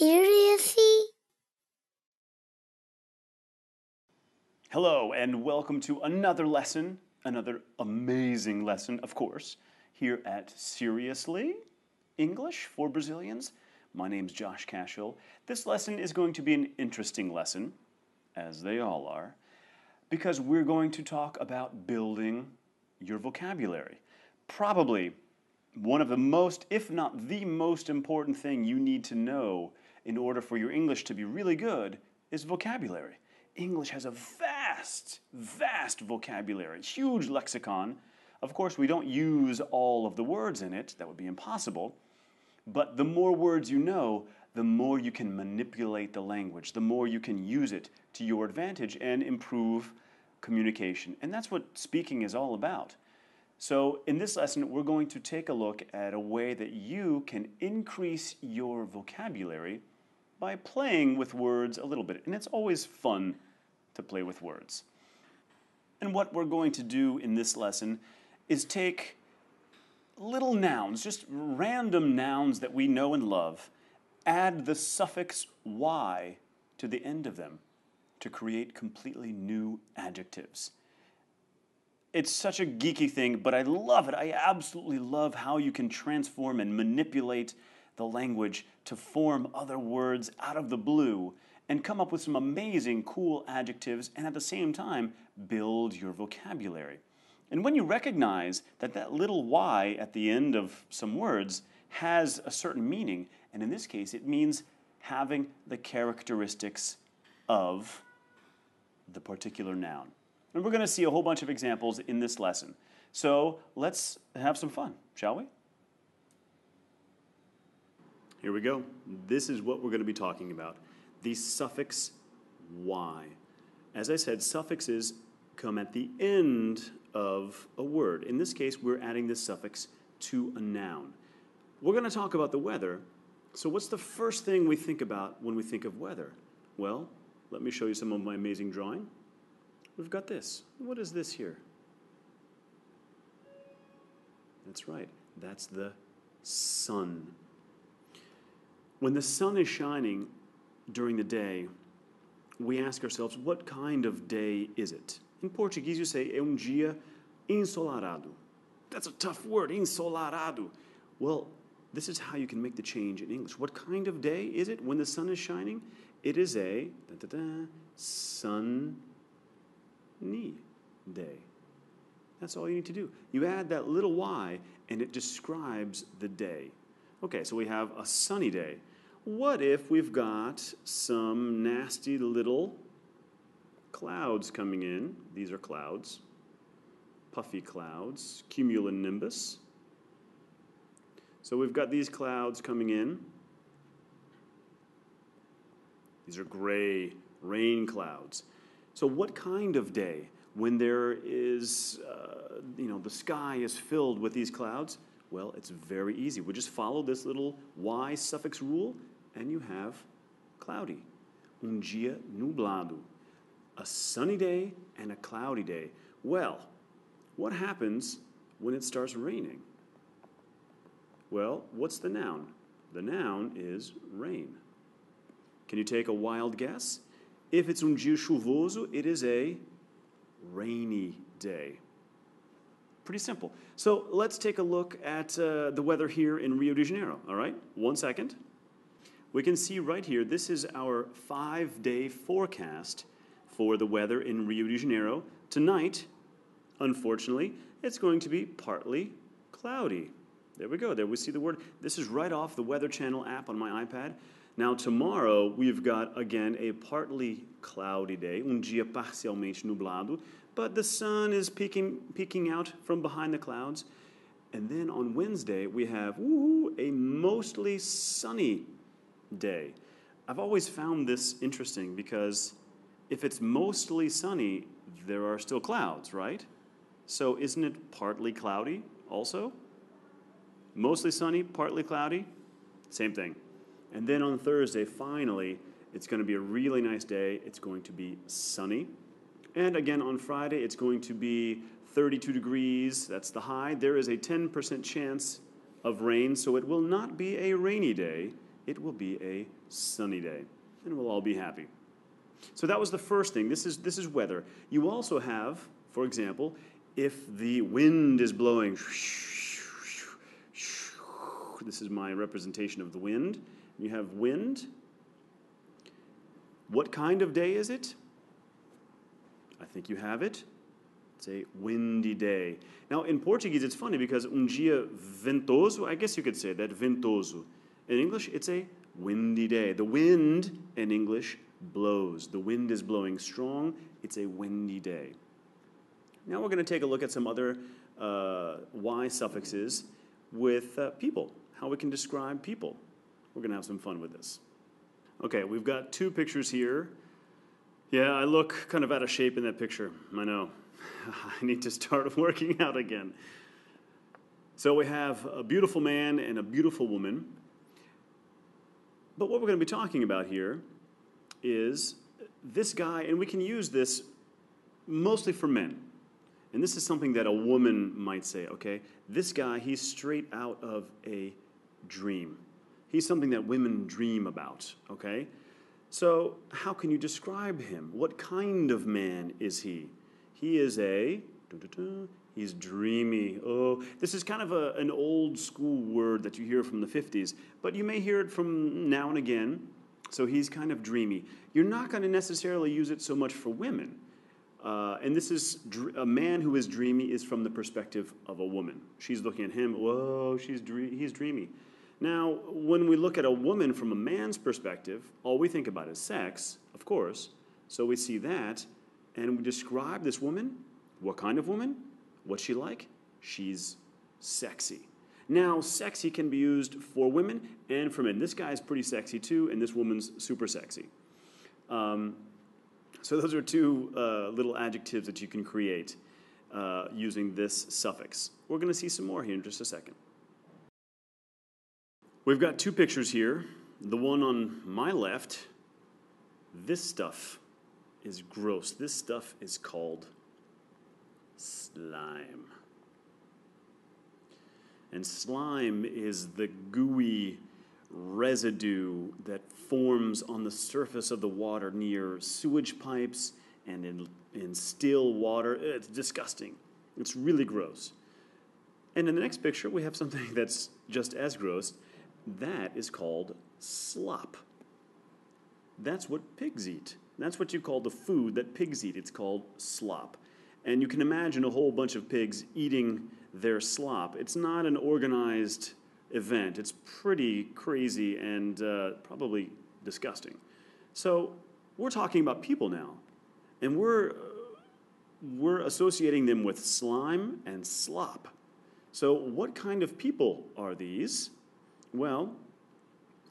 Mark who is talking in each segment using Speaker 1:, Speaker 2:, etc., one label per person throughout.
Speaker 1: Seriously?
Speaker 2: Hello and welcome to another lesson, another amazing lesson, of course, here at Seriously English for Brazilians. My name's Josh Cashel. This lesson is going to be an interesting lesson, as they all are, because we're going to talk about building your vocabulary. Probably one of the most, if not the most important thing you need to know in order for your English to be really good is vocabulary. English has a vast vocabulary, huge lexicon. Of course, we don't use all of the words in it. That would be impossible. But the more words you know, the more you can manipulate the language, the more you can use it to your advantage and improve communication. And that's what speaking is all about. So in this lesson, we're going to take a look at a way that you can increase your vocabulary by playing with words a little bit. And it's always fun to play with words. And what we're going to do in this lesson is take little nouns, just random nouns that we know and love, add the suffix y to the end of them to create completely new adjectives. It's such a geeky thing, but I love it. I absolutely love how you can transform and manipulate the language to form other words out of the blue and come up with some amazing, cool adjectives and at the same time build your vocabulary. And when you recognize that that little y at the end of some words has a certain meaning, and in this case it means having the characteristics of the particular noun. And we're going to see a whole bunch of examples in this lesson. So let's have some fun, shall we? Here we go. This is what we're going to be talking about. The suffix y. As I said, suffixes come at the end of a word. In this case, we're adding this suffix to a noun. We're going to talk about the weather. So what's the first thing we think about when we think of weather? Well, let me show you some of my amazing drawing. We've got this. What is this here? That's right. That's the sun. When the sun is shining during the day, we ask ourselves, what kind of day is it? In Portuguese, you say, é dia ensolarado. That's a tough word, ensolarado. Well, this is how you can make the change in English. What kind of day is it when the sun is shining? It is a sunny day. That's all you need to do. You add that little y, and it describes the day. Okay, so we have a sunny day. What if we've got some nasty little clouds coming in? These are clouds, puffy clouds, cumulonimbus. So we've got these clouds coming in. These are gray rain clouds. So what kind of day when there is, the sky is filled with these clouds? Well, it's very easy. We just follow this little y suffix rule, and you have cloudy. Dia nublado. A sunny day and a cloudy day. Well, what happens when it starts raining? Well, what's the noun? The noun is rain. Can you take a wild guess? If it's dia chuvoso, it is a rainy day. Pretty simple. So let's take a look at the weather here in Rio de Janeiro, all right? 1 second. We can see right here, this is our 5-day forecast for the weather in Rio de Janeiro. Tonight, unfortunately, it's going to be partly cloudy. There we go. There we see the word. This is right off the Weather Channel app on my iPad. Now tomorrow, we've got, again, a partly cloudy day, dia parcialmente nublado, but the sun is peeking out from behind the clouds. And then on Wednesday, we have a mostly sunny day. I've always found this interesting because if it's mostly sunny, there are still clouds, right? So isn't it partly cloudy also? Mostly sunny, partly cloudy, same thing. And then on Thursday, finally, it's going to be a really nice day. It's going to be sunny. And again, on Friday, it's going to be 32 degrees. That's the high. There is a 10% chance of rain, so it will not be a rainy day. it will be a sunny day, and we'll all be happy. So that was the first thing. This is weather. You also have, for example, if the wind is blowing, this is my representation of the wind. You have wind. What kind of day is it? I think you have it. It's a windy day. Now, in Portuguese, it's funny because dia ventoso, I guess you could say that, ventoso. In English, it's a windy day. The wind, in English, blows. The wind is blowing strong. It's a windy day. Now we're going to take a look at some other Y suffixes with people, how we can describe people. We're going to have some fun with this. Okay, we've got two pictures here. Yeah, I look kind of out of shape in that picture. I know. I need to start working out again. So we have a beautiful man and a beautiful woman. But what we're going to be talking about here is this guy, and we can use this mostly for men. And this is something that a woman might say, okay? This guy, he's straight out of a dream. He's something that women dream about, okay? So how can you describe him? What kind of man is he? He is he's dreamy. Oh, this is kind of an old school word that you hear from the 50s, but you may hear it from now and again. So he's kind of dreamy. You're not going to necessarily use it so much for women. And this is a man who is dreamy is from the perspective of a woman. She's looking at him, whoa, he's dreamy. Now, when we look at a woman from a man's perspective, all we think about is sex, of course. So we see that, and we describe this woman. What kind of woman? What's she like? She's sexy. Now, sexy can be used for women and for men. This guy's pretty sexy too, and this woman's super sexy. So those are two little adjectives that you can create using this suffix. We're going to see some more here in just a second. We've got two pictures here. The one on my left, this stuff is gross. This stuff is called slime. And slime is the gooey residue that forms on the surface of the water near sewage pipes and in still water. It's disgusting. It's really gross. And in the next picture, we have something that's just as gross. That is called slop. That's what pigs eat. That's what you call the food that pigs eat. It's called slop. And you can imagine a whole bunch of pigs eating their slop. It's not an organized event. It's pretty crazy and probably disgusting. So we're talking about people now. And we're associating them with slime and slop. So what kind of people are these? Well,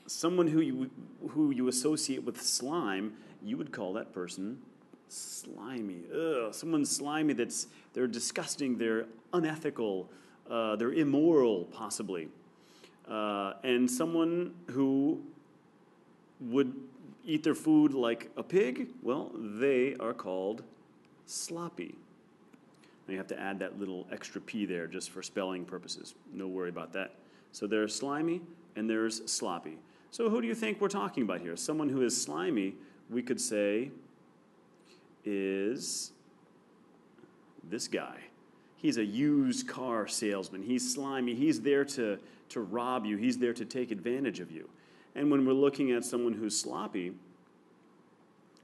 Speaker 2: someone who you associate with slime, you would call that person slimy. Ugh, someone slimy they're disgusting, they're unethical, they're immoral, possibly. And someone who would eat their food like a pig, well, they are called sloppy. Now you have to add that little extra P there just for spelling purposes. No worry about that. So there's slimy and there's sloppy. So who do you think we're talking about here? Someone who is slimy, we could say, is this guy. He's a used car salesman. He's slimy. He's there to rob you. He's there to take advantage of you. And when we're looking at someone who's sloppy,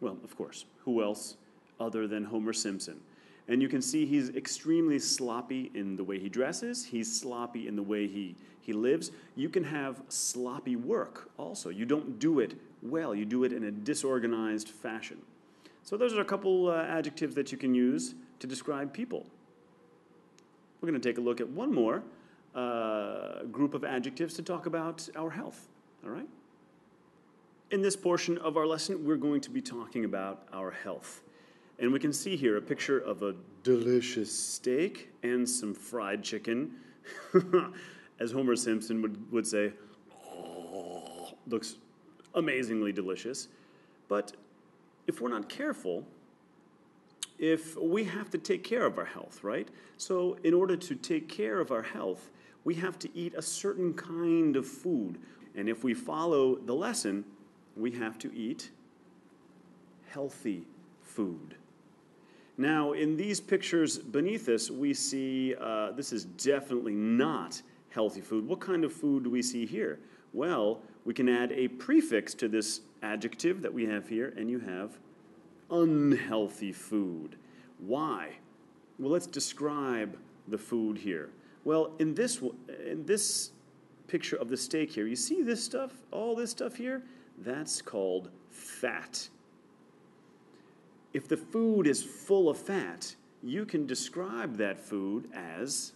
Speaker 2: well, of course, who else other than Homer Simpson? And you can see he's extremely sloppy in the way he dresses. He's sloppy in the way he lives. You can have sloppy work also. You don't do it well. You do it in a disorganized fashion. So those are a couple adjectives that you can use to describe people. We're going to take a look at one more group of adjectives to talk about our health. All right? In this portion of our lesson, we're going to be talking about our health. And we can see here a picture of a delicious steak and some fried chicken. As Homer Simpson would say, oh, looks amazingly delicious. But if we're not careful, if we have to take care of our health, right? So in order to take care of our health, we have to eat a certain kind of food. And if we follow the lesson, we have to eat healthy food. Now, in these pictures beneath us, we see this is definitely not healthy food. What kind of food do we see here? Well, we can add a prefix to this adjective that we have here, and you have unhealthy food. Why? Well, let's describe the food here. Well, in this picture of the steak here, you see this stuff, all this stuff here? That's called fat. If the food is full of fat, you can describe that food as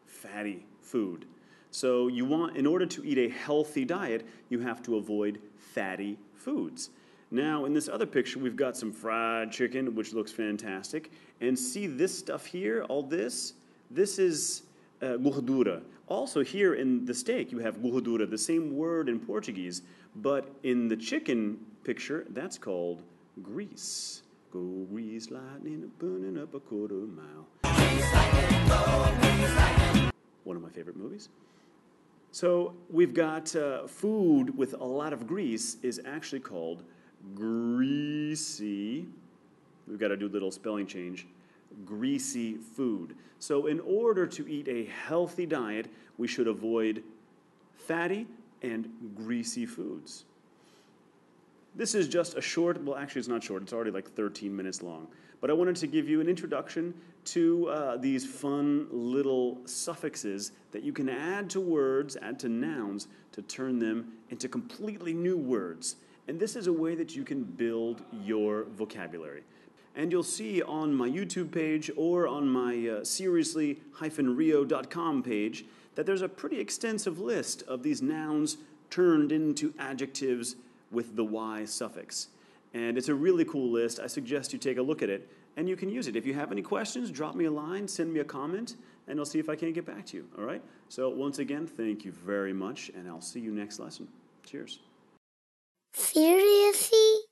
Speaker 2: fatty food. So in order to eat a healthy diet, you have to avoid fatty foods. Now, in this other picture, we've got some fried chicken, which looks fantastic. And see this stuff here, all this? This is gordura. Also here in the steak, you have gordura, the same word in Portuguese, but in the chicken picture, that's called grease. Go grease lightning, burning up a quarter mile. One of my favorite movies. So we've got food with a lot of grease is actually called greasy. We've got to do a little spelling change. Greasy food. So in order to eat a healthy diet, we should avoid fatty and greasy foods. This is just a short, well actually it's not short, it's already like 13 minutes long. But I wanted to give you an introduction to these fun little suffixes that you can add to words, add to nouns, to turn them into completely new words. And this is a way that you can build your vocabulary. And you'll see on my YouTube page or on my seriously-rio.com page that there's a pretty extensive list of these nouns turned into adjectives with the Y suffix. And it's a really cool list. I suggest you take a look at it, and you can use it. If you have any questions, drop me a line, send me a comment, and I'll see if I can't get back to you, all right? So once again, thank you very much, and I'll see you next lesson. Cheers.
Speaker 1: Seriously?